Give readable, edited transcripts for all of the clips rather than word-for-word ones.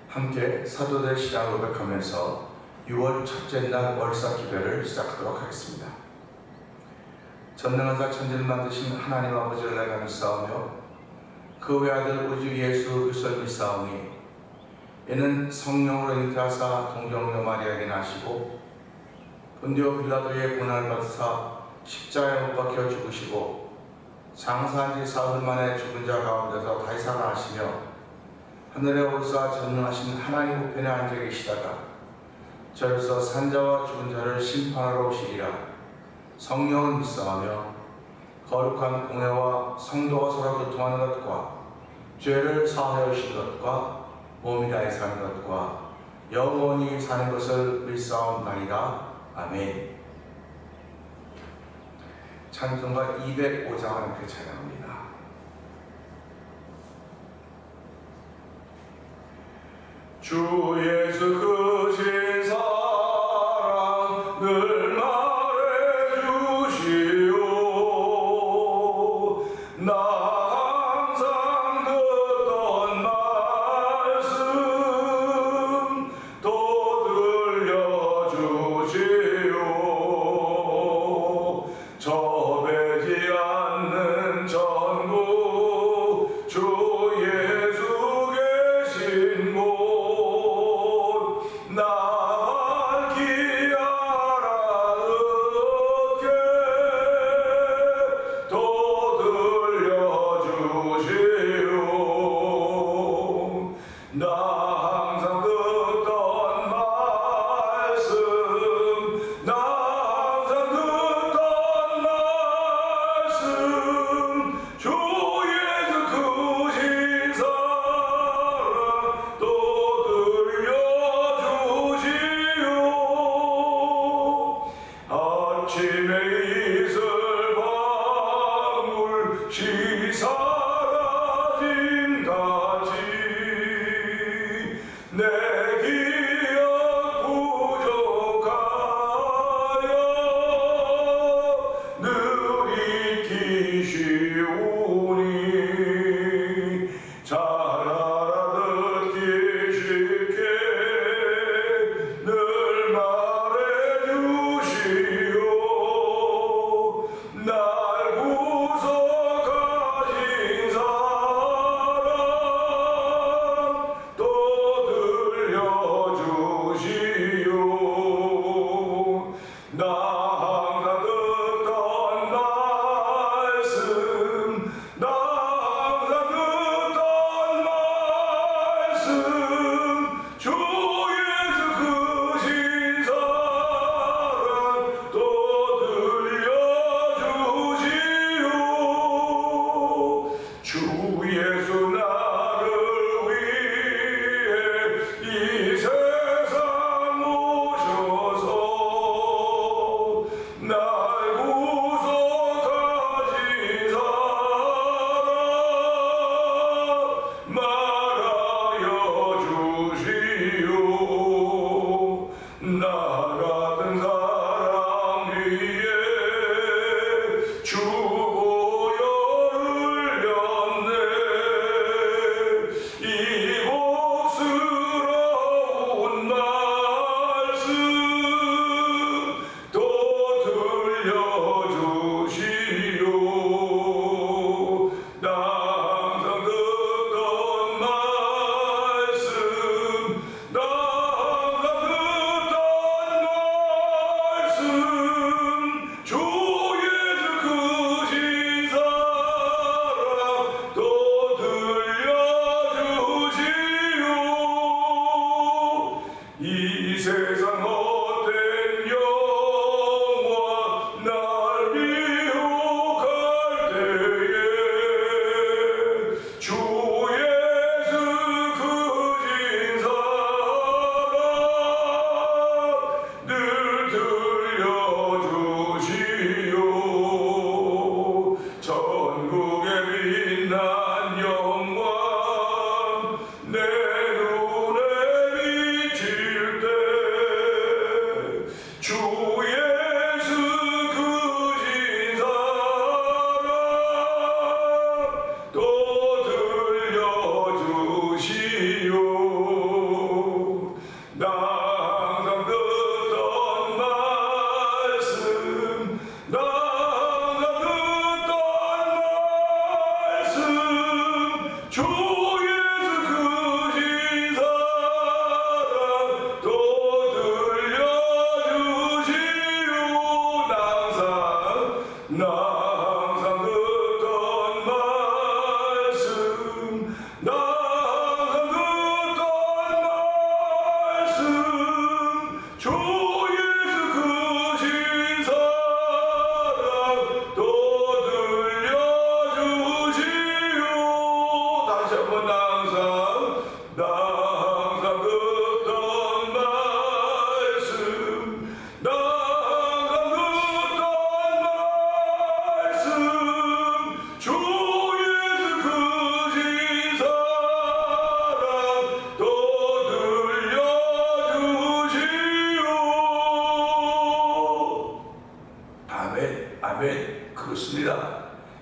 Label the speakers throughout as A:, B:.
A: 함께 사도들 신앙을 고백하면서 6월 첫째 날 월사 기별을 시작하도록 하겠습니다. 전능하사 천지를 만드신 하나님 아버지를 내가 믿사오며 그 외아들 우주 예수 그리스도를 믿사오니 이는 성령으로 잉태하사 동정녀 마리아에게 나시고 본디오 빌라도의 고난을 받으사 십자가에 못 박혀 죽으시고 장사한 지 사흘 만에 죽은 자 가운데서 다시 살아나시며 하늘에 오르사 전능하신 하나님 우편에 앉아 계시다가 저에서 산자와 죽은 자를 심판하러 오시리라. 성령을 믿사오며 거룩한 공회와 성도가 서로 교통하는 것과 죄를 사하여 주신 것과 몸이 다해 사는 것과 영원히 사는 것을 믿사옵나이다. 아멘. 찬송가 205장 함께 찬양합니다. 주 예수 크신 사랑 늘 말해주시오. 나 항상 듣던 말씀 또 들려주시오. 저배지 않는 전국 주 예수 계신 곳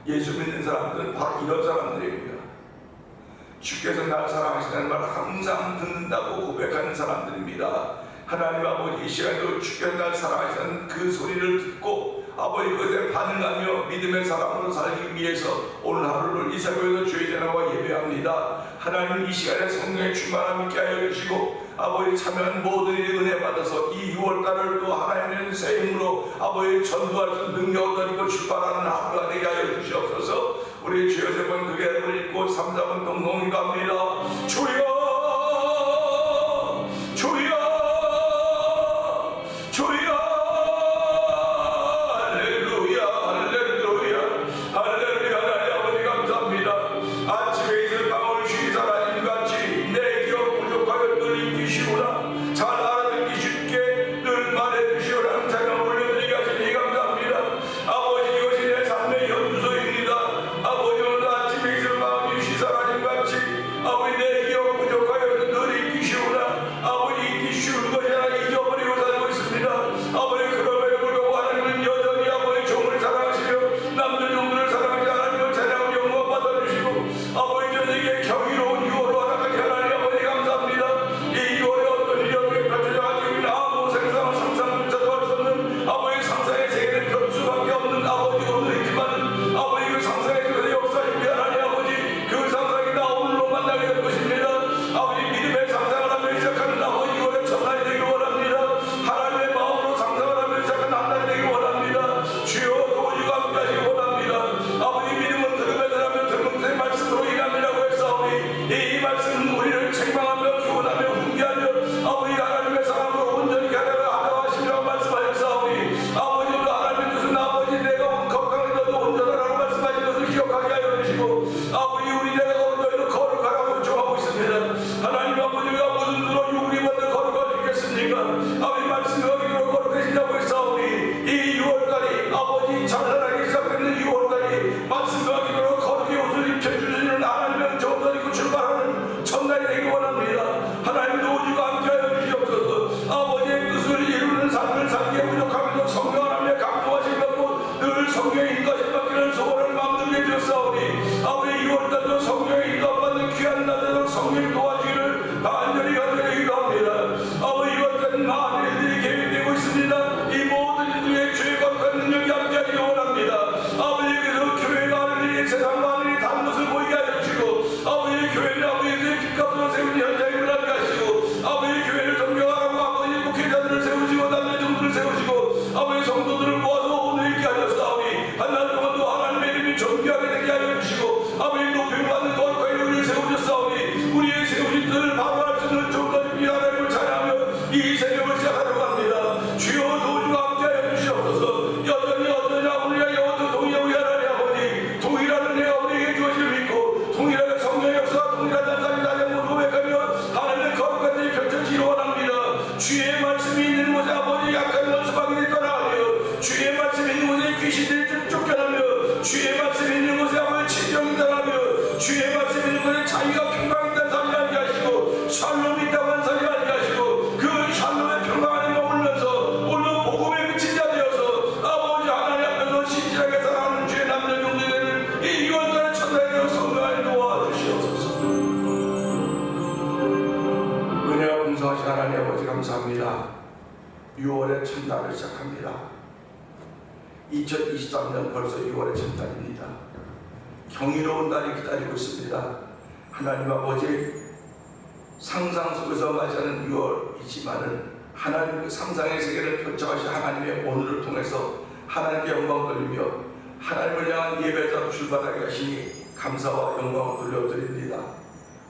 A: 예수 믿는 사람들은 바로 이런 사람들입니다. 주께서 나를 사랑하시다는 말을 항상 듣는다고 고백하는 사람들입니다. 하나님 아버지, 이 시간에도 주께서 나를 사랑하시다는 그 소리를 듣고 아버지 그것에 반응하며 믿음의 사람으로 살기 위해서 오늘 하루를 이사교에서 주의 전하와 예배합니다. 하나님, 이 시간에 성령의 충만함 있게 하여 주시고 아버지 참여한 모든 일이 은혜 받아서 이 6월달을 또 하나님의 새 힘으로 아버지 전도할 수 있는 능력을 가지고 출발하는 하루가 되게 하여 주시옵소서. 우리 주여 세 번 그게 읽고 3, 4번 동동이 갑니다. 주여 주여 주여 할렐루야 할렐루야 할렐루야. 하나님 아버지 감사합니다. 아침에 있을 방울 쉬사 하나님같이 내 기억 부족하여 늘 인기시구나 잘 알아듣기 쉽게 늘 말해주시오라는 찬양 올려드리게 하시니 감사합니다. 아버지, 이것이 내 삶의 연주소입니다. 아버지, 오늘 아침에 있을 방울 쉬사 하나님같이 아버지 내 기억 부족하여 늘 인기시구나. 아버지, 인기 쉬운 것이 아니라 잊어버리고 살고 있습니다. 아버지, 그럼에도 불구하고 하나님은 여전히 아버지 종을 사랑하시며 남들 종들을 사랑하지 하나님을 찬양하고 영광 받아주시고 아버지 저에게 경이로운 6월로 하나님께 하나님 아버지 감사합니다. 이 6월에 어떤 일이 어떻게 펼쳐져가지고 우리는 아무 상상조차도 할 수 없는 아버지 상상의 세계는 펼 수밖에 없는 아버지 오늘이지만 아버지 그 상상의 세계의 역사입니다. 하나님 아버지, 그 상상이 나 오늘로 만나게 될 것입니다. 아버지, 믿음의 상상을 하며 시작하는 아버지 6월의 첫날이 되길 원합니다. 하나님의 마음으로 상상을 하며 시작하는 한 날이 되길 원합니다. 주여 도우시고 함께하시기 원합니다. 아버지, 믿음은 들음에 들으면 들음의 말씀으로 일함이라고 했사오니 이 말씀은 우리를 책망하며 교훈하며 훈계하며 아버지 하나님의 사랑으로 온전히 하다가 하시리라고 말씀하셨사오니 아버지, 오늘 하나님의 뜻은 아버지 내가 건강해져도 온전하라고 말씀하신 것을 기억하게 하여 주시고 아버지, 우리 내가 너희를 거룩하라고 요청하고 있습니다. 하나님 아버지가 무슨 수로 우리 먼저 거룩할 수 있겠습니까? 아버지, 말씀이 어디로 거룩해진다고 했사오니 이 6월달이 아버지 찬란하게 시작되는 6월달이 말씀이 어디로 거룩의 옷을 입혀주시는 하나님의 정도를 입고 출발하는 첫날이 되기 원합니다. 하나님 도우시고 함께하여 주시옵소서. 아버지의 뜻을 이루는 삶을 살기에 부족하면서 성령 하나님의 강구하신 것고 늘 성령의 인도하신 받기를 소원을 만들게 되었사오니 아버지 6월달도 성령의 인도받는 귀한 날들로 성령이 도와주기를 간절히 간절히 기도합니다. 아버지, 이것은 많은 일들이 계획되고 있습니다. 이 모든 일들의 죄가 큰 능력이 함께하기 원합니다. 아버지, 그래서 교회가 하는 일이 세상과 하는 일이 다른 것을 보이게 하여 주시고 아버지, 교회는 아버지의 빚값으로 세운 현장임을 알게 하시고 아버지, 교회를 존경하라고 아버지 목회자들을 세우시고 남녀 종들을 세우시고 아버지 성도들을 모아서 오늘 있게 하셨사오니 한 날 동안 또 하나님의 이름이 존귀하게 되게 하여 주시고 아버지, 높임을 받는 거룩하게 우리를 세우셨사오니 우리의 세우신 뜻을 바로 할 수 있는 종들이 하나님을 찬양하며 이 새벽을 시작하려고 합니다. 주여 도우시고 함께하여 주시옵소서. 여전히 어떠냐 우리가 영원토록 동의하고 하나님 아버지, 동일한 은혜가 우리에게 주어질 믿고 동일하게 성령의 역사 동일한 사람이 다짐으로 고백하며 하나님의 거룩한 일이 펼쳐지기 원합니다. 주의 말씀이 있는 곳에 아버지 약한 원수방이 떠나가며 주의 말씀이 있는 곳에 귀신들이 쫓겨나며 주의 말씀이 있는 곳에 아버지 친정이 떠나며 주의 말씀이 있는 곳에 자기가 평강이 있다는 사실을 알게 하시고 샬롬이 있다고 하는 사실을 알게 하시고 그 샬롬의 평강 안에 머물면서 오늘 복음에 미친 자 되어서 아버지 하나님 앞에서 신실하게 살아가는 주의 남녀 종들이 되는 이 6월달의 첫날에 되어 성령을 도와주시옵소서. 은혜와 풍성하신 하나님 아버지 감사합니다. 6월의 첫날을 시작합니다. 2023년 벌써 6월의 첫날입니다. 경이로운 날이 기다리고 있습니다. 하나님 아버지, 상상 속에서 맞이하는 6월이지만은 하나님 그 상상의 세계를 펼쳐가신 하나님의 오늘을 통해서 하나님께 영광 돌리며 하나님을 향한 예배자로 출발하게 하시니 감사와 영광을 돌려드립니다.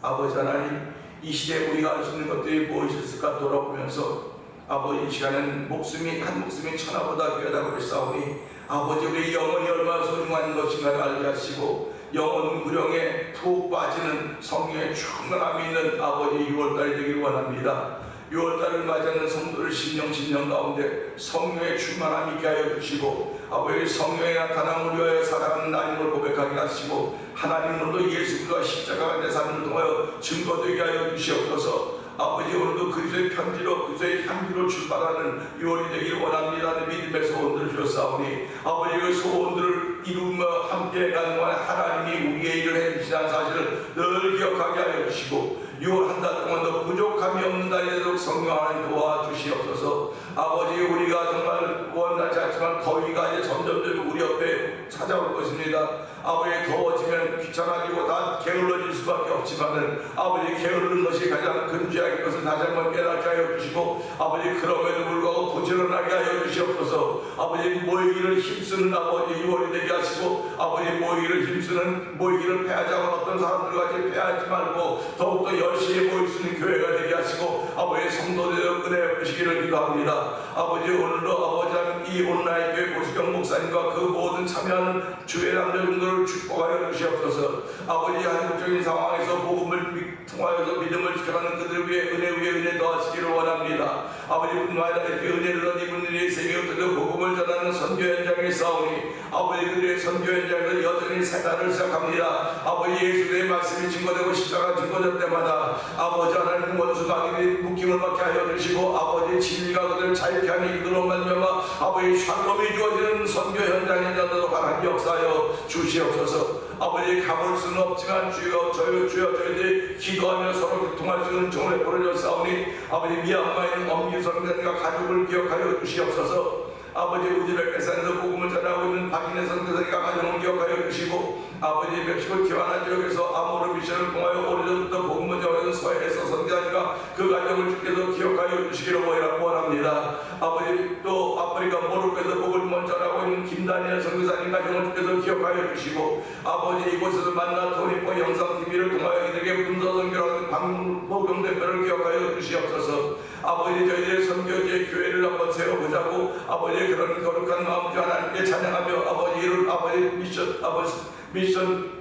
A: 아버지 하나님, 이 시대에 우리가 할 수 있는 것들이 무엇이 있을까 돌아보면서 아버지, 이 시간은 한 목숨이 천하보다 귀하다고 했사오니 아버지, 우리 영혼이 얼마나 소중한 것인가를 알게 하시고 영혼 무령에 푹 빠지는 성령의 충만함이 있는 아버지 6월달이 되기를 원합니다. 6월달을 맞이하는 성도를 신령 가운데 성령의 충만함이 있게 하여 주시고 아버지, 성령의 나타남을 위하여 살아가는 하나님을 고백하게 하시고 하나님으로 예수 그리스도와 십자가가 내 삶을 통하여 증거되게 하여 주시옵소서. 아버지 오늘도 그리스도의 편지로 그리스도의 향기로 출발하는 6월이 되기를 원합니다. 믿음의 소원들을 주셨사오니 아버지 그 소원들을 이루며 함께 가는 동안 하나님이 우리의 일을 해주시다는 사실을 늘 기억하게 하여 주시고 6월 한 달 동안도 부족함이 없는 달이 되도록 성령 하나님 도와주시옵소서. 아버지 우리가 정말 원하지 않지만 더위가 이제 점점 우리 옆에 찾아올 것입니다. 아버지 더워지면 귀찮아지고 다 게을러질 수밖에 없지만은 아버지 게으르는 것이 가장 근지한 것을 다시 한번 깨닫게 하여 주시고 아버지 그럼에도 불구하고 부지런하게 하여 주시옵소서. 아버지 모이기를 힘쓰는 아버지 6월이 되게 하시고 아버지 모이기를 패하자고 어떤 사람들과 패하지 말고 더욱더 열심히 모일 수 있는 교회가 되게 하시고 아버지 성도들의 은혜 주시기를 기도합니다. 아버지 오늘도 아버지 이 온라인 교회 고수경 목사님과 그 모든 참여하는 주의 남자분들을 축복하여 주시옵소서. 아버지 한국적인 상황에서 복음을 통하여서 믿음을 지켜가는 그들 위해 은혜 더하시기를 원합니다. 아버지 뿐만 아니라 이렇게 은혜를 얻은 이분들이 세계적으로 복음을 전하는 선교 현장에 싸우니 아버지 그들의 선교 현장에서 여전히 세단을 시작합니다. 아버지 예수의 말씀이 증거되고 십자가 증거될 때마다 아버지 하나님 원수가 그들의 묶임을 받게 하여 주시고 아버지 진리가 그들을 자유케 하는 이들로 말미암아 아버지 샬롬이 주어지는 선교 현장에 나도록 하나님 역사하여 주시옵소서. 아버지 가볼 수는 없지만 저희들이 기도하며 서로 교통할 수 있는 정을 보내줬사오니 아버지 미얀마에 있는 엄미 선교사님과 가족을 기억하여 주시옵소서. 아버지 우즈베키스탄에서 복음을 전하고 있는 박인혜 선교사님과 가정을 기억하여 주시고 아버지 멕시코 티와나 지역에서 아모르 미션을 통하여 오래전부터 복음을 전하는 서해에서 선교사님과 그 가정을 주께서 기억하여 주시기를 원합니다. 아버지 또 아프리카 모로코에서 복음을 전하고 있는 김다니엘 선교사님 가정을 주께서 기억하여 주시고 아버지 이곳에서 만나 토니포 영상TV를 통하여 이들에게 문서 선교라는 방복음 대표를 기억하여 주시옵소서. 아버지 저희들의 선교지의 교회를 한번 세워보자고 아버지의 그런 거룩한 마음과 하나님께 찬양하며 아버지 미션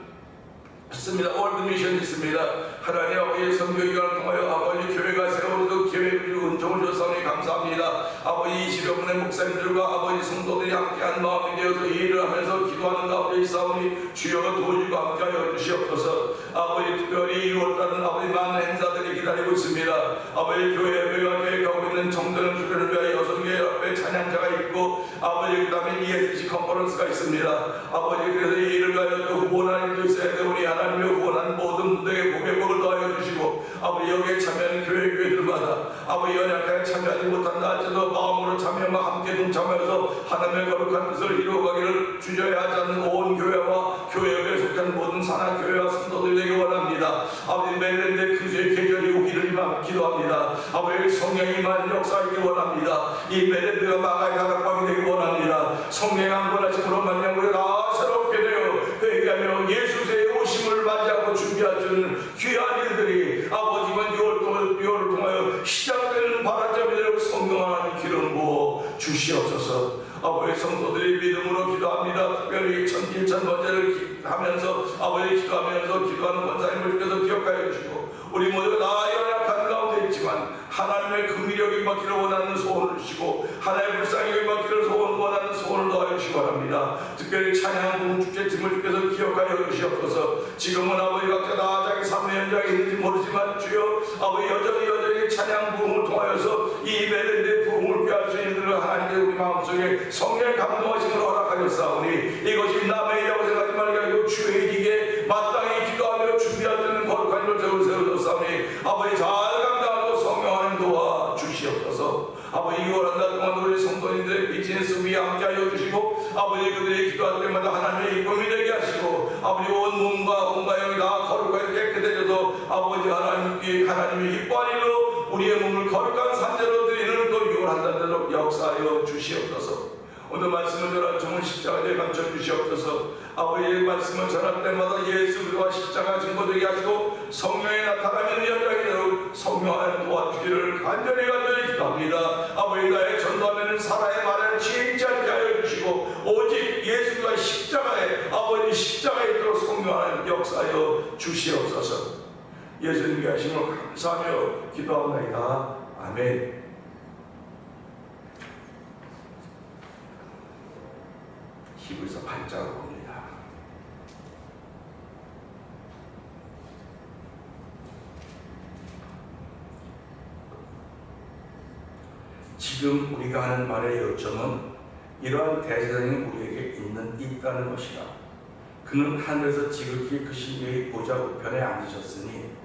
A: 있습니다. 월드 미션 있습니다. 하나님 아버지의 선교기관을 통하여 아버지 교회가 세워도 계획을 주고 은총을 주사오니 감사합니다. 아버지 20여 분의 목사님들과 아버지 성도들이 함께한 마음이 되어서 이 일을 하면서 기도하는 가운데 있사오니 주여 도와주고 함께하여 주시옵소서. 아버지 특별히 6월달은 아버지 많은 행사들이 기다리고 있습니다. 아버지 교회 예배가 계획하고 있는 정전을 수련을 위하여 6개 앞에 찬양자가 있고 아버지 그 다음에 ESG 컨퍼런스가 있습니다. 아버지 그래서 이 일을 위하여 또 후원하는 일도 있어야 되오니 하나님의 후원한 모든 분들에게 고백복을 더하여 주시고 아버지 여기에 참여하는 교회들마다 아버지 연약하게 참여하지 못한다 할지라도 마음으로 참여와 함께 동참하여서 하나님의 거룩한 뜻을 이루어가기를 주저야 하지 않는 온 교회와 교회에 속한 모든 산하교회와 성도들 되기 원합니다. 아버지 멜랜드의 그리스도의 계절이 오기를 기도합니다. 아버지 성령이만 역사하기 원합니다. 이 멜랜드가 마가의 다락방이 되기 원합니다. 성령의 한번하심으로 만약 우리가 다 새롭게 되어 회개하며 예수의 오심을 맞이하고 준비하시는 귀한 일들이 아버지만 6월을 통하여 시작되는 바람점이 되도록 성령 하나님 기름 부어 주시옵소서. 아버지 성도들이 믿음으로 기도합니다. 특별히 천번째를 하면서 아버지 기도하면서 기도하는 권사님을 주께서 기억하여 주시고 우리 모두가 다 연약한 가운데 있지만 하나님의 긍휼력이 임하기를 원하는 소원을 주시고 하나님의 불쌍히 임하기를 원하는 소원을 더하여 주시기 바랍니다. 특별히 찬양 부흥 축제팀을 주께서 기억하여 주시옵소서. 지금은 아버지 각자 다 자기 삶의 현장에 있는지 모르지만 주여 아버지 여전히 찬양 부흥을 통하여서 이 멜랜드의 부흥을 꾀할 수 있는 들 하나님께 우리 마음속에 성령의 감동하심을 허락하셨사오니 이것이 남의 일이라고 생각하지 말고 주의 일이기에 마땅히 기도하며 준비할 수 있는 거룩한 일을 세워줬사오니 아버지 잘 감당하고 성령 하나님 도와 주시옵소서. 아버지 6월 한 달 동안 우리 성도님들의 비즈니스 위에 함께하여 주시고 아버지 그들이 기도할 때마다 하나님의 이쁨이 되게 하시고 아버지 온 몸과 온 가정이 다 거룩하게 깨끗해져서 아버지 하나님의 기뻐하는 일로 우리의 몸을 거룩한 산재로 드리는 또 6월 한 달 되도록 역사하여 주시옵소서. 오늘 말씀을 전할 종은 십자가에 감춰주시옵소서. 아버지의 말씀을 전할 때마다 예수 그리스도와 십자가 증거되게 하시고 성령의 나타나는 현장이 되도록 성령 하나님 도와주기를 간절히 기도합니다. 아버지 나의 전도하면 사람의 말을 취하지 않게 하여 주시고 오직 예수가 십자가에 아버지 십자가에 있도록 성령 하나님 역사하여 주시옵소서. 예수님께 하심을 감사하며 기도합니다. 아멘. 히브리서 8장을 봅니다. 지금 우리가 하는 말의 요점은 이러한 대제사장이 우리에게 있다는 것이라. 그는 하늘에서 지극히 크신 이의 보좌 우편에 앉으셨으니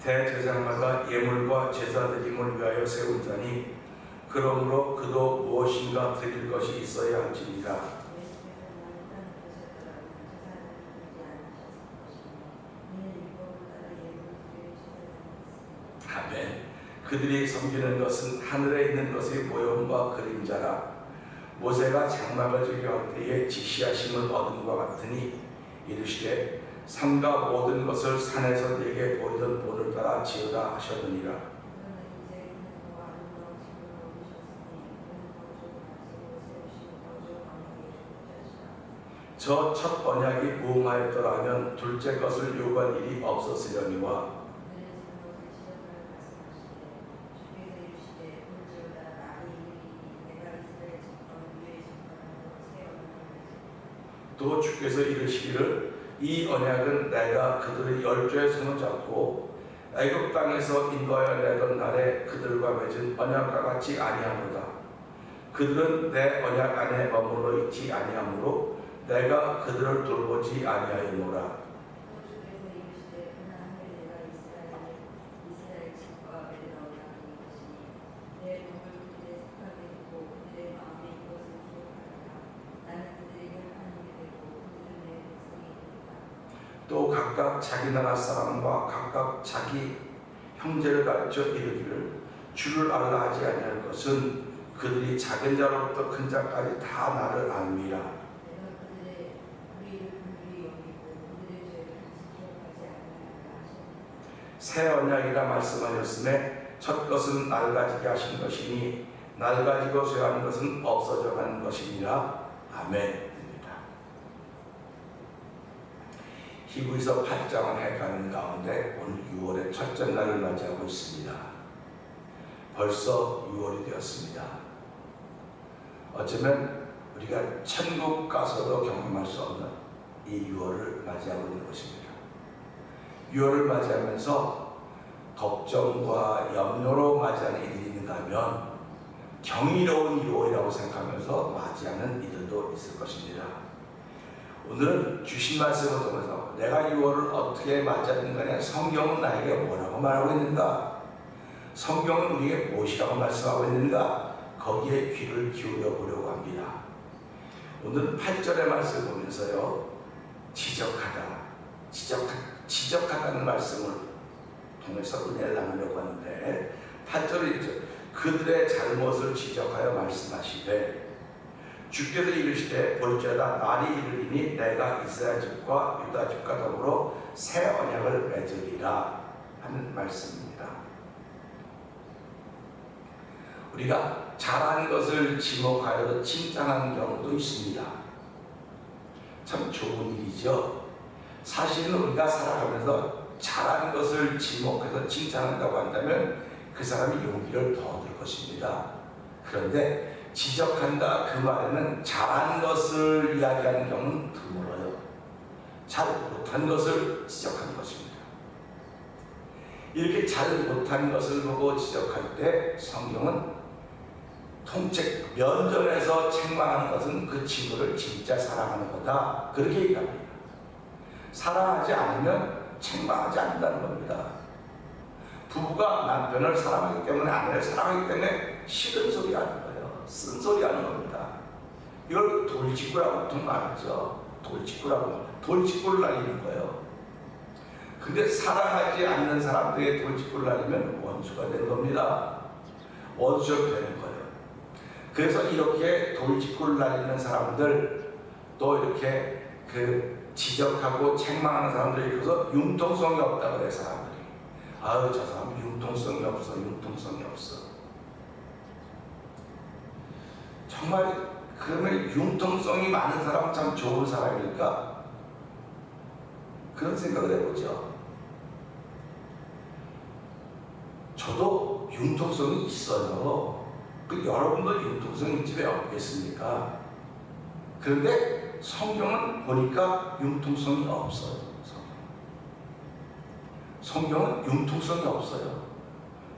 A: 대제사장마다 예물과 제사 드림을 위하여 세운 자니 그러므로 그도 무엇인가 드릴 것이 있어야 할지니라. 아멘. 그들이 섬기는 것은 하늘에 있는 것의 모형과 그림자라. 모세가 장막을 지을 때에 지시하심을 얻은 것 같으니 이르시되 산과 모든 것을 산에서 네게 보이던 본을 따라 지으라 하셨느니라. 저 첫 언약이 무응하였더라 하면 둘째 것을 요구할 일이 없었으려니와 또 주께서 이르시기를 이 언약은 내가 그들의 열조의 손을 잡고 애굽 땅에서 인도하여 내던 날에 그들과 맺은 언약과 같이 아니하노라. 그들은 내 언약 안에 머물러 있지 아니하므로 내가 그들을 돌보지 아니하였노라. 또 각각 자기 나라 사람과 각각 자기 형제를 가르쳐 이르기를 주를 알라 하지 아니할 것은 그들이 작은 자로부터 큰 자까지 다 나를 알미라. 새 언약이라 말씀하셨음에 첫 것은 낡아지게 하신 것이니 낡아지고 쇠하는 것은 없어져 가는 것이니라. 아멘. 히브리서 8장을 해가는 가운데 오늘 6월의 첫째 날을 맞이하고 있습니다. 벌써 6월이 되었습니다. 어쩌면 우리가 천국 가서도 경험할 수 없는 이 6월을 맞이하고 있는 것입니다. 6월을 맞이하면서 걱정과 염려로 맞이하는 일이 있는가 하면 경이로운 6월이라고 생각하면서 맞이하는 이들도 있을 것입니다. 오늘은 주신 말씀을 통해서 내가 6월을 어떻게 맞이하는가, 성경은 나에게 뭐라고 말하고 있는가, 성경은 우리에게 무엇이라고 말씀하고 있는가, 거기에 귀를 기울여 보려고 합니다. 오늘 8절의 말씀을 보면서요, 지적하다는 말씀을 통해서 은혜를 나누려고 하는데 8절에 있죠. 그들의 잘못을 지적하여 말씀하시되 주께서 이르시되 볼지어다 날이 이르리니 내가 이스라엘 집과 유다 집과 더불어 새 언약을 맺으리라 하는 말씀입니다. 우리가 잘한 것을 지목하여 칭찬하는 경우도 있습니다. 참 좋은 일이죠. 사실은 우리가 살아가면서 잘한 것을 지목해서 칭찬한다고 한다면 그 사람이 용기를 더 얻을 것입니다. 그런데 지적한다 그 말에는 잘한 것을 이야기하는 경우는 드물어요. 잘 못한 것을 지적하는 것입니다. 이렇게 잘 못한 것을 보고 지적할 때 성경은 통책 면전에서 책망하는 것은 그 친구를 진짜 사랑하는 거다, 그렇게 얘기합니다. 사랑하지 않으면 책망하지 않는다는 겁니다. 부부가 남편을 사랑하기 때문에, 아내를 사랑하기 때문에 싫은 소리 하는 거예요. 쓴소리 하는 겁니다. 이걸 돌직구라고 보통 말하죠. 돌직구를 날리는 거예요. 근데 사랑하지 않는 사람들에게 돌직구를 날리면 원수가 되는 겁니다. 원수가 되는 거예요. 그래서 이렇게 돌직구를 날리는 사람들, 또 이렇게 지적하고 책망하는 사람들이 있어서 융통성이 없다 그래. 사람들이 아유 저 사람 융통성이 없어. 정말 그러면 융통성이 많은 사람은 참 좋은 사람일까? 그런 생각을 해보죠. 저도 융통성이 있어요. 여러분도 융통성이 집에 없겠습니까? 그런데 성경은 보니까 융통성이 없어요. 성경은 융통성이 없어요.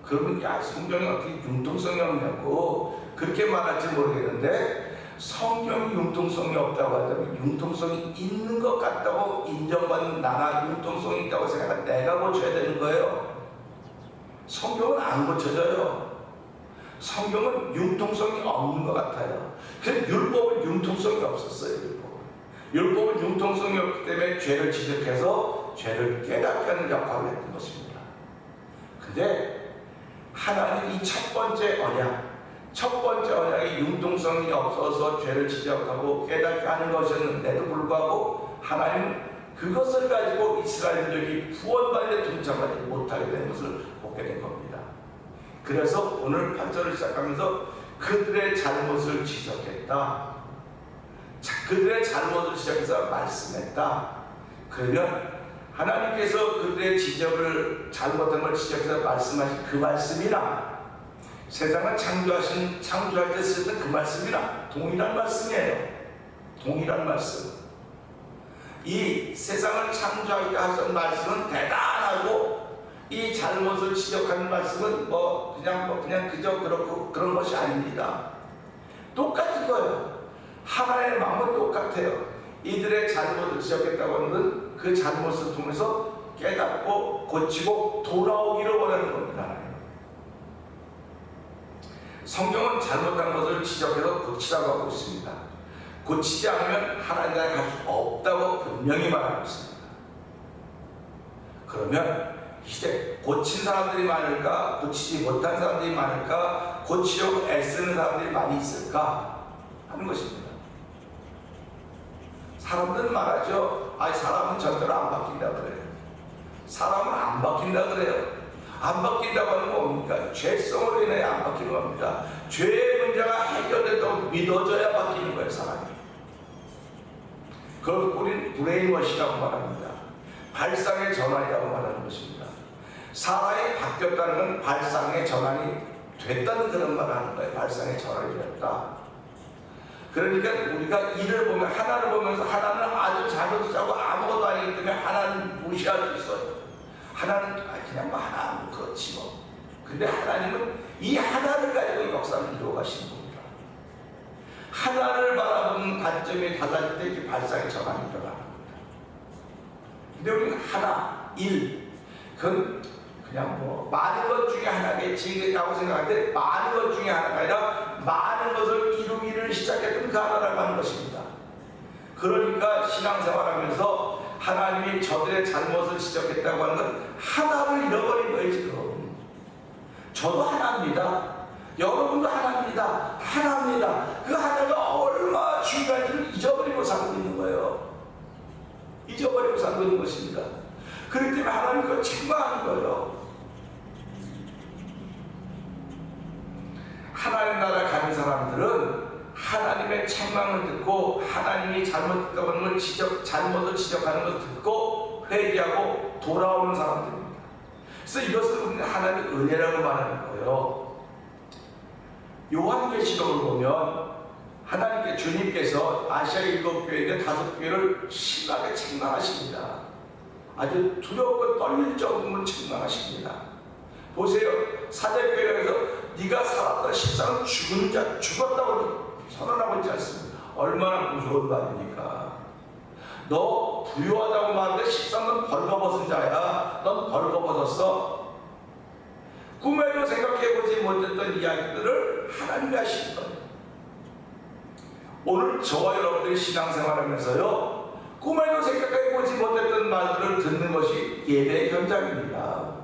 A: 그러면 야, 성경이 어떻게 융통성이 없냐고 그렇게 말할지 모르겠는데, 성경이 융통성이 없다고 하다면 융통성이 있는 것 같다고 인정받는 나나 융통성이 있다고 생각하면 내가 고쳐야 되는 거예요. 성경은 안 고쳐져요. 성경은 융통성이 없는 것 같아요. 그래서 율법은 융통성이 없었어요. 율법은 융통성이 없기 때문에 죄를 지적해서 죄를 깨닫게 하는 역할을 했던 것입니다. 근데 하나님 이 첫 번째 언약이 융통성이 없어서 죄를 지적하고 깨닫게 하는 것이었는데도 불구하고 하나님은 그것을 가지고 이스라엘들이 구원받는 데 동참하지 못하게 된 것을 보게 된 겁니다. 그래서 오늘 8절을 시작하면서 그들의 잘못을 지적했다. 그들의 잘못을 지적해서 말씀했다. 그러면 하나님께서 그들의 잘못한 걸 지적해서 말씀하신 그 말씀이나 세상을 창조할 때 쓰던 그 말씀이나 동일한 말씀이에요. 동일한 말씀. 이 세상을 창조할 때 하신 말씀은 대단하고, 이 잘못을 지적하는 말씀은 그냥 그저 그렇고 그런 것이 아닙니다. 똑같은 거예요. 하나님의 마음은 똑같아요. 이들의 잘못을 지적했다고 하는 건 그 잘못을 통해서 깨닫고 고치고 돌아오기를 원하는 겁니다. 하나님. 성경은 잘못한 것을 지적해서 고치라고 하고 있습니다. 고치지 않으면 하나님 나라에 갈 수 없다고 분명히 말하고 있습니다. 그러면 이제 고친 사람들이 많을까? 고치지 못한 사람들이 많을까? 고치려고 애쓰는 사람들이 많이 있을까? 하는 것입니다. 사람들은 말하죠. 사람은 절대로 안 바뀐다 그래요. 사람은 안 바뀐다 그래요. 안 바뀐다고 하는 건 뭡니까? 죄성으로 인해 안 바뀌는 겁니다. 죄의 문제가 해결됐다고 믿어져야 바뀌는 거예요, 사람이. 그걸 우리는 브레인워시라고 말합니다. 발상의 전환이라고 말하는 것입니다. 사람이 바뀌었다는 건 발상의 전환이 됐다는 그런 말을 하는 거예요. 발상의 전환이 됐다. 그러니까 우리가 일을 보면, 하나를 보면서 하나는 아주 잘못하고 아무것도 아니기 때문에 하나는 무시할 수 있어요. 하나는 그냥 하나 그렇지 뭐. 근데 하나님은 이 하나를 가지고 역사를 이루어 가시는 겁니다. 하나를 바라보는 관점이 달라질 때 이 발상의 전환이 일어나는 겁니다. 근데 우리는 하나, 일, 그건 그냥 많은 것 중에 하나겠지라고 생각할 때, 많은 것 중에 하나가 아니라 많은 것을 이루기를 시작했던 그 하나라고 하는 것입니다. 그러니까 신앙생활하면서 하나님이 저들의 잘못을 지적했다고 하는 건 하나를 잃어버린 거예요, 지금. 저도 하나입니다. 여러분도 하나입니다. 하나입니다. 그 하나가 얼마나 중요한지를 잊어버리고 살고 있는 거예요. 잊어버리고 살고 있는 것입니다. 그렇기 때문에 하나님 그걸 책망하는 거예요. 하나님 나라 가는 사람들은 하나님의 책망을 듣고 하나님이 잘못했다고 하는 걸 잘못을 지적하는 것을 듣고 회개하고 돌아오는 사람들입니다. 그래서 이것을 우리는 하나님의 은혜라고 말하는 거예요. 요한계시록을 보면 하나님께 주님께서 아시아 7교회에 5교회를 심하게 책망하십니다. 아주 두렵고 떨릴 정도로 책망하십니다. 보세요. 사대교회에서 네가 살았다 십상은 죽은 자 죽었다고 선언하고 있지 않습니까? 얼마나 무서운 말입니까? 너 부유하다고 말하는데 십상은 벌거벗은 자야. 넌 벌거벗었어. 꿈에도 생각해보지 못했던 이야기들을 하나님이 하시는 거예요. 오늘 저와 여러분들이 신앙생활하면서요, 꿈에도 생각해보지 못했던 말들을 듣는 것이 예배의 현장입니다.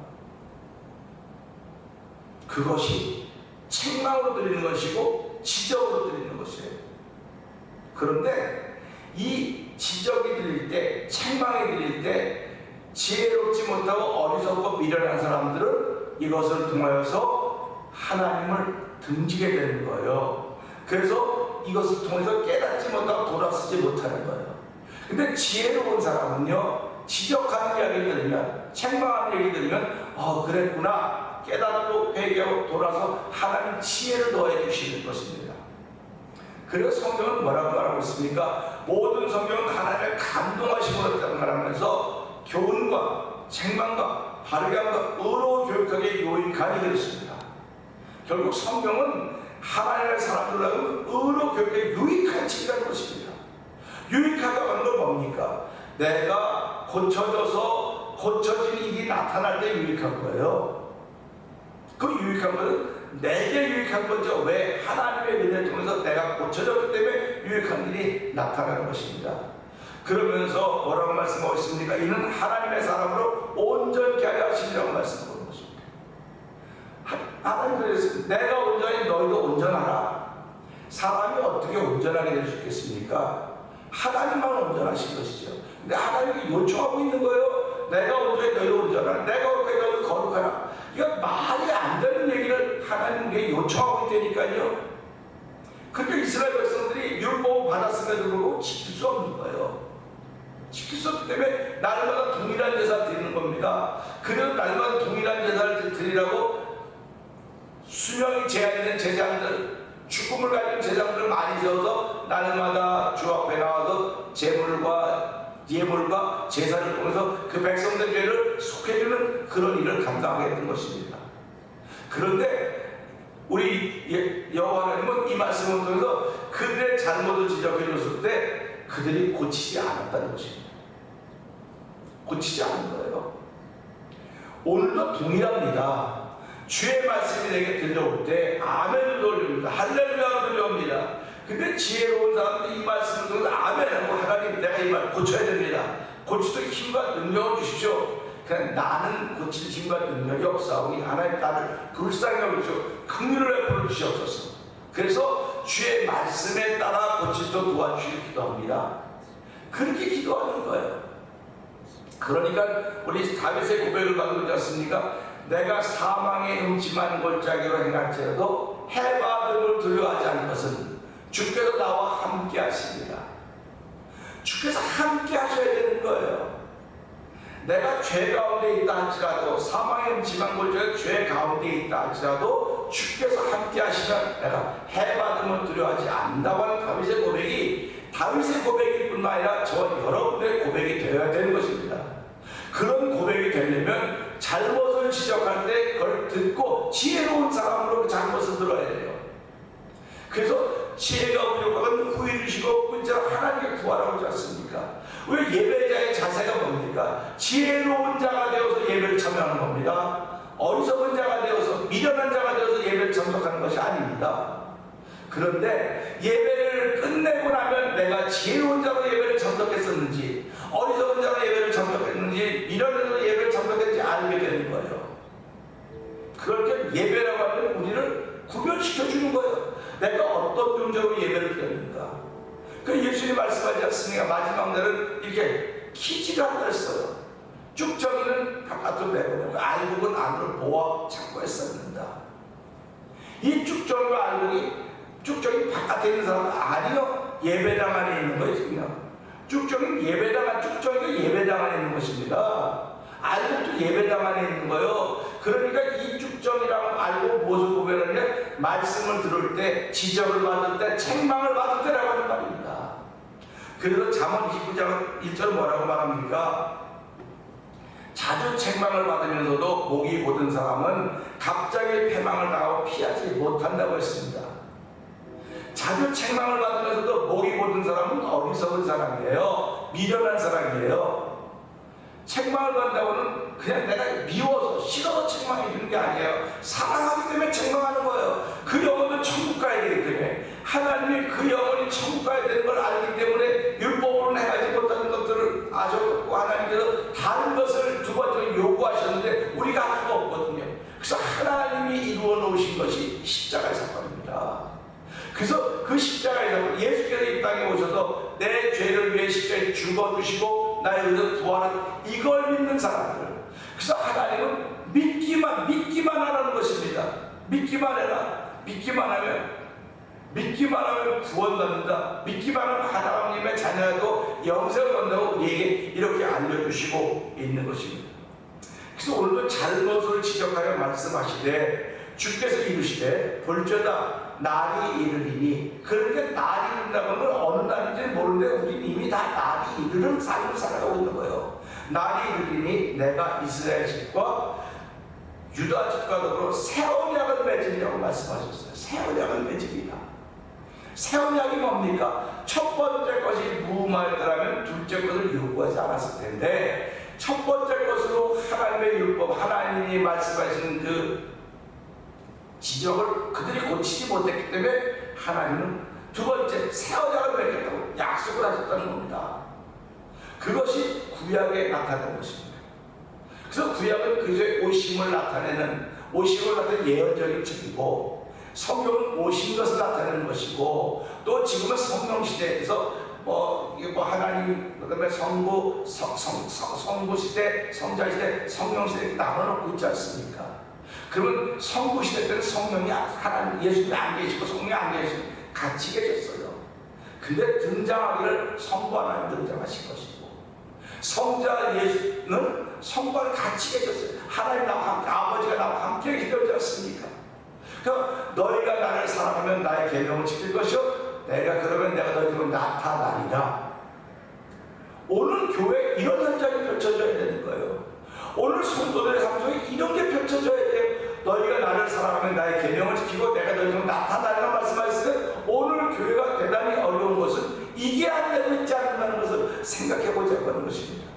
A: 그것이 책망으로 드리는 것이고 지적으로 드리는 것이에요. 그런데 이 지적이 들릴 때, 책망이 들릴 때 지혜롭지 못하고 어리석고 미련한 사람들은 이것을 통하여서 하나님을 등지게 되는 거예요. 그래서 이것을 통해서 깨닫지 못하고 돌아서지 못하는 거예요. 근데 지혜로운 사람은요, 지적하는 이야기 들으면, 책망하는 얘기 들으면 그랬구나 깨닫고 회개하고 돌아서 하나님 지혜를 더해 주시는 것입니다. 그래서 성경은 뭐라고 말하고 있습니까? 모든 성경은 하나님의 감동하심으로 말하면서 교훈과 책망과 바르게 함과 의로 교육하게 요익하니 그랬습니다. 결국 성경은 하나님의 사람들로 하여금 의로 교육하게 유익한 책이라는 것입니다. 유익하다고 하는 건 뭡니까? 내가 고쳐져서 고쳐진 일이 나타날 때 유익한 거예요. 그 유익한 것은 내게 유익한 거죠. 왜? 하나님의 은혜를 통해서 내가 고쳐졌기 때문에 유익한 일이 나타나는 것입니다. 그러면서 뭐라고 말씀하고 있습니까? 이는 하나님의 사람으로 온전케 하려 하시리라고 말씀하고 있는 것입니다. 하나님 그랬습니다. 내가 온전히 너희도 온전하라. 사람이 어떻게 온전하게 될 수 있겠습니까? 하나님만 온전하신 것이죠. 근데 하나님이 요청하고 있는 거예요. 내가 온전히 너희도 온전하라. 내가 온전히 너희도 거룩하라. 이거 말이 안 되는 얘기를 하나님께 요청하고 있다니까요. 그러니까 이스라엘 백성들이 율법을 받았음에도 불구하고 지킬 수 없는 거예요. 지킬 수 없기 때문에 날마다 동일한 제사를 드리는 겁니다. 그래도 날마다 동일한 제사를 드리라고 수명이 제한된 제장들, 죽음을 가진 제장들을 많이 세워서 날마다 주 앞에 나와서 예물과 제사를 통해서 그 백성들 죄를 속해주는 그런 일을 감당하게 했던 것입니다. 그런데 우리 여호와 하나님은 이 말씀을 통해서 그들의 잘못을 지적해 줬을 때 그들이 고치지 않았다는 것입니다. 고치지 않은 거예요. 오늘도 동일합니다. 주의 말씀이 내게 들려올 때 아멘을 돌립니다. 할렐루야가 들려옵니다. 근데 지혜로운 사람들이 이 말씀을 통해서 아멘하고 하나님 내가 이 말 고쳐야 됩니다. 고치도록 힘과 능력을 주십시오. 그냥 나는 고칠 힘과 능력이 없사오니 하나님 나를 불쌍히 여기시오 긍휼을 베풀어 주시옵소서. 그래서 주의 말씀에 따라 고치도록 도와주시길 기도합니다. 그렇게 기도하는 거예요. 그러니까 우리 다윗의 고백을 받지 않습니까? 내가 사망의 음침한 골짜기로 행할지라도 해받음을 두려워하지 않는 것은 주께서 나와 함께 하십니다. 주께서 함께 하셔야 되는 거예요. 내가 죄 가운데 있다 할지라도 사망의 음침한 골짜기 죄 가운데 있다 할지라도 주께서 함께 하시면 내가 해받음을 두려워하지 않는다고 하는 다윗의 고백이 다윗의 고백일 뿐만 아니라 저와 여러분들의 고백이 되어야 되는 것입니다. 그런 고백이 되려면 잘못을 지적할 때 그걸 듣고 지혜로운 사람으로 그 잘못을 들어야 돼요. 그래서 지혜가 부족하면 후회 주시고 문제로 하나님께 구하라고 하지 않습니까? 왜 예배자의 자세가 뭡니까? 지혜로운 자가 되어서 예배를 참여하는 겁니다. 어리석은 자가 되어서 미련한 자가 되어서 예배를 참석하는 것이 아닙니다. 그런데 예배를 끝내고 나면 내가 지혜로운 자로 예배를 참석했었는지 어리석은 자로 예배를 참석했는지 미련한 자로 예배를 참석했는지 알게 되는 거예요. 그렇게 예배라고 하면 우리를 구별시켜주는 거예요. 내가 어떤 존재로 예배를 드렸는가. 그 예수님 말씀하지 않습니까? 마지막 날은 이렇게 키지를 한다 했어요. 쭉정이는 바깥으로 내보내고 알곡은 안으로 모아 잡고 했었는다. 이 쭉정과 알곡이 쭉정이 바깥에 있는 사람은 아니요. 예배당 안에 있는 거예요. 그냥 쭉정이 예배당 안에 있는 것입니다. 알곡도 예배당 안에 있는 거예요. 그러니까 이 쭉정이랑 알곡 무엇을 구별하느냐? 말씀을 들을 때, 지적을 받을 때, 책망을 받을 때라고 하는 말입니다. 그래서 잠언 29장 1절 뭐라고 말합니까? 자주 책망을 받으면서도 목이 곧은 사람은 갑자기 패망을 당하고 피하지 못한다고 했습니다. 자주 책망을 받으면서도 목이 곧은 사람은 어리석은 사람이에요. 미련한 사람이에요. 책망을 받는다고는 그냥 내가 미워서 싫어서 책망해 주는 게 아니에요. 사랑하기 때문에 책망하는 거예요. 그 영혼은 천국 가야 되기 때문에 하나님이 그 영혼이 천국 가야 되는 걸 알기 때문에 율법으로는 행하지 못하는 것들을 아셨고 하나님께서 다른 것을 두 번째로 요구하셨는데 우리가 할 수가 없거든요. 그래서 하나님이 이루어 놓으신 것이 십자가의 사건입니다. 그래서 그 십자가의 사건, 예수께서 이 땅에 오셔서 내 죄를 위해 십자가에 죽어주시고 나의 의를 부활한 이걸 믿는 사람들. 그래서 하나님은 믿기만 하라는 것입니다. 믿기만 해라. 믿기만 하면 구원받는다. 믿기만 하면 하나님의 자녀도 영생을 얻는다고 우리에게 이렇게 알려주시고 있는 것입니다. 그래서 오늘도 잘못을 지적하여 말씀하시되 주께서 이르시되 볼지어다 날이 이르리니. 그러니까 날이 이른다는 건 어느 날인지 모르는데 우리는 이미 다 날이 이르는 삶을 살아가고 있는 거예요. 날이 이르리니 내가 이스라엘 집과 유다 집과 더불어 새 언약을 맺으리라고 말씀하셨어요. 새 언약을 맺으리라. 새 언약이 뭡니까? 첫 번째 것이 무마였더라면 둘째 것을 요구하지 않았을 텐데, 첫 번째 것으로 하나님의 율법, 하나님이 말씀하시는 그 지적을 그들이 고치지 못했기 때문에 하나님은 두 번째 새 언약을 맺겠다고 약속을 하셨다는 겁니다. 그것이 구약에 나타난 것입니다. 그래서 구약은 그리스도의 오심을 나타내는 예언적인 책이고, 성경은 오신 것을 나타내는 것이고, 또 지금은 성령 시대에서 하나님, 그다음에 성부 시대, 성자 시대, 성령 시대 나눠놓고 있지 않습니까? 그러면 성부 시대 때는 성령이 하나님, 예수님이 안 계시고 성령이 안 계시고 같이 계셨어요. 근데 등장하기를 성부 하나님 등장하신 것이고, 성자 예수는 성부와 같이 계셨어요. 하나님 나와 함께, 아버지가 나와 함께 계시지 않습니까? 그러니까 너희가 나를 사랑하면 나의 계명을 지킬 것이요, 내가 그러면 내가 너희에게 나타나리라. 오늘 교회에 이런 현장이 펼쳐져야 되는 거예요. 오늘 성도들의 삶 속에 이런 게 펼쳐져야 돼요. 너희가 나를 사랑하면 나의 계명을 지키고 내가 너희에게 나타나리라 말씀하실 때, 오늘 교회가 대단히 어려운 것은 이게 안 되고 있지 않는다는 것을 생각해 보자고 하는 것입니다.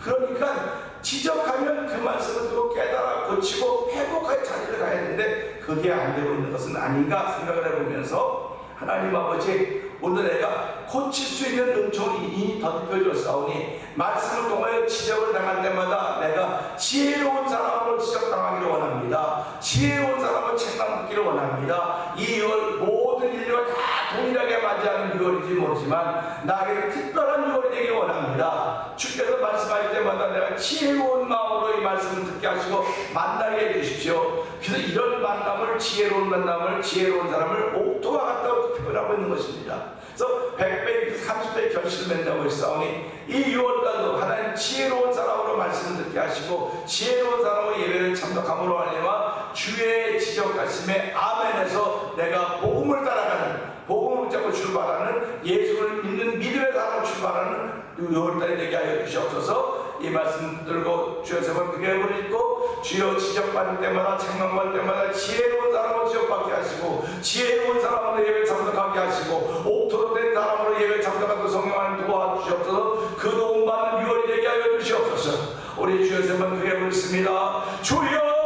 A: 그러니까 지적하면 그 말씀을 듣고 깨달아 고치고 회복할 자리를 가야 되는데, 그게 안 되고 있는 것은 아닌가 생각을 해보면서, 하나님 아버지, 오늘 내가 고칠 수 있는 은총이 이미 덧입혀졌사오니 말씀을 통하여 지적을 당할 때마다 내가 지혜로운 사람으로 지적당하기를 원합니다. 지혜로운 사람으로 책망받기를 원합니다. 이 6월 모든 인류가 다 동일하게 맞이하는 6월인지 모르지만 나에게 특별한 6월이 되기를 원합니다. 주께서 말씀할 때마다 내가 지혜로운 마음으로 이 말씀을 듣게 하시고 만나게 해주십시오. 그래서 이런 만남을, 지혜로운 만남을, 지혜로운 사람을 옥토와 같다고 표현하고 있는 것입니다. 그래서 100배, 30배 결실을 맺는다고 했사오니 이 6월달도 하나님 지혜로운 사람으로 말씀을 듣게 하시고 지혜로운 사람으로 예배를 참석함으로 하니와 주의 지적하심에 아멘에서 내가 복음을 따라가는, 복음을 붙잡고 출발하는, 예수를 믿는 믿음의 사람으로 출발하는 6월달이 되게 하여 주시옵소서. 이 말씀 들고 주여 세번 기회를 읽고 주여 지적받을 때마다, 책망받을 때마다 지혜로운 사람으로 지적받게 하시고 지혜로운 사람으로 예배 참석하게 하시고 옥토로 된 사람으로 예배 참석하고 성령 안에 도와주시옵소서. 그 도움받는 6월이 되게 하여 주시옵소서. 우리 주여 세번 기회를 읽습니다. 주여